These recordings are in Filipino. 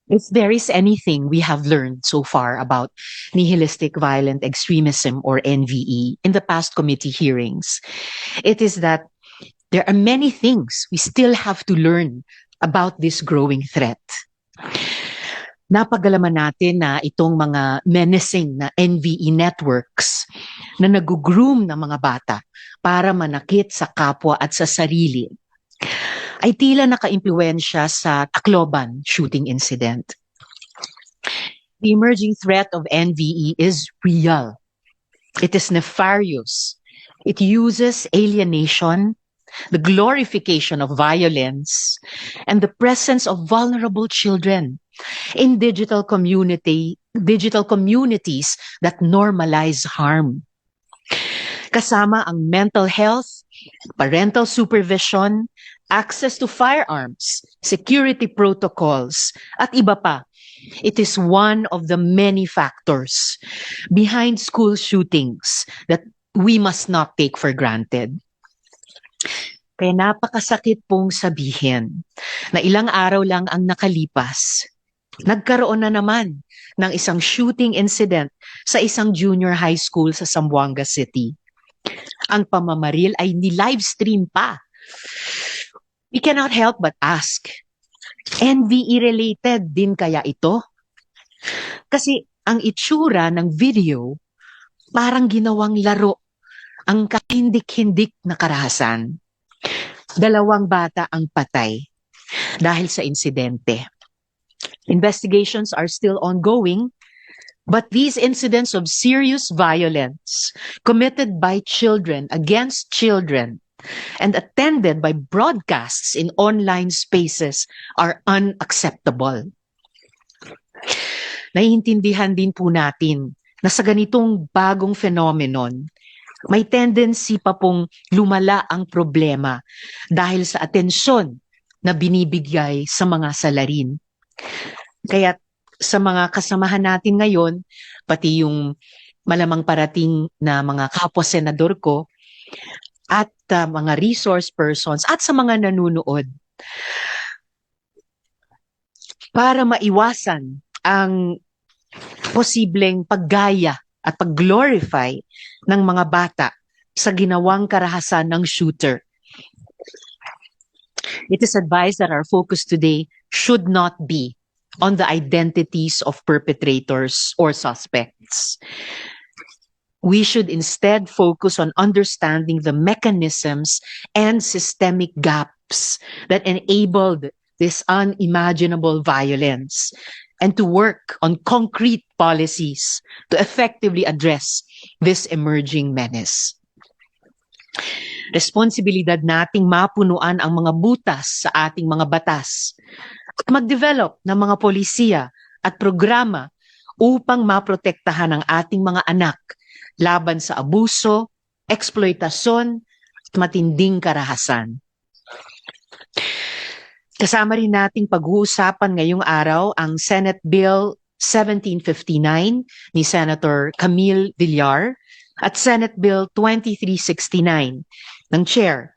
If there is anything we have learned so far about nihilistic violent extremism or NVE in the past committee hearings, it is that there are many things we still have to learn about this growing threat. Napagalaman natin na itong mga menacing na NVE networks na nag-groom ng mga bata para manakit sa kapwa at sa sarili ay tila nakaimpluwensya sa Tacloban shooting incident. The emerging threat of NVE is real. It is nefarious. It uses alienation, the glorification of violence, and the presence of vulnerable children in digital communities that normalize harm. Kasama ang mental health, parental supervision, access to firearms, security protocols, at iba pa. It is one of the many factors behind school shootings that we must not take for granted. Kaya napakasakit pong sabihin na ilang araw lang ang nakalipas, nagkaroon na naman ng isang shooting incident sa isang junior high school sa Zamboanga City. Ang pamamaril ay ni-livestream pa. We cannot help but ask, NVE-related din kaya ito? Kasi ang itsura ng video, parang ginawang laro ang kahindik-hindik na karahasan. 2 bata ang patay dahil sa insidente. Investigations are still ongoing, but these incidents of serious violence committed by children against children and attended by broadcasts in online spaces are unacceptable. Naiintindihan din po natin na sa ganitong bagong phenomenon, may tendency pa pong lumala ang problema dahil sa atensyon na binibigay sa mga salarin. Kaya sa mga kasamahan natin ngayon, pati yung malamang parating na mga kapwa-senador ko at mga resource persons at sa mga nanunood, para maiwasan ang posibleng paggaya at pag-glorify ng mga bata sa ginawang karahasan ng shooter. It is advised that our focus today should not be on the identities of perpetrators or suspects. We should instead focus on understanding the mechanisms and systemic gaps that enabled this unimaginable violence, and to work on concrete policies to effectively address this emerging menace. Responsibilidad nating mapunuan ang mga butas sa ating mga batas at mag-develop ng mga polisiya at programa upang maprotektahan ang ating mga anak laban sa abuso, eksploitasyon at matinding karahasan. Kasama rin nating pag-uusapan ngayong araw ang Senate Bill 1759 ni Senator Camille Villar at Senate Bill 2369 ng Chair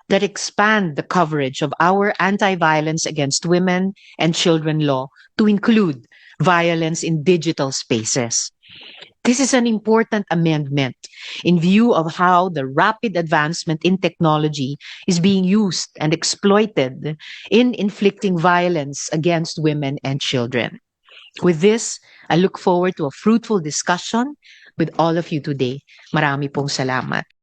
that expand the coverage of our anti-violence against women and children law to include violence in digital spaces. This is an important amendment in view of how the rapid advancement in technology is being used and exploited in inflicting violence against women and children. With this, I look forward to a fruitful discussion with all of you today. Marami pong salamat.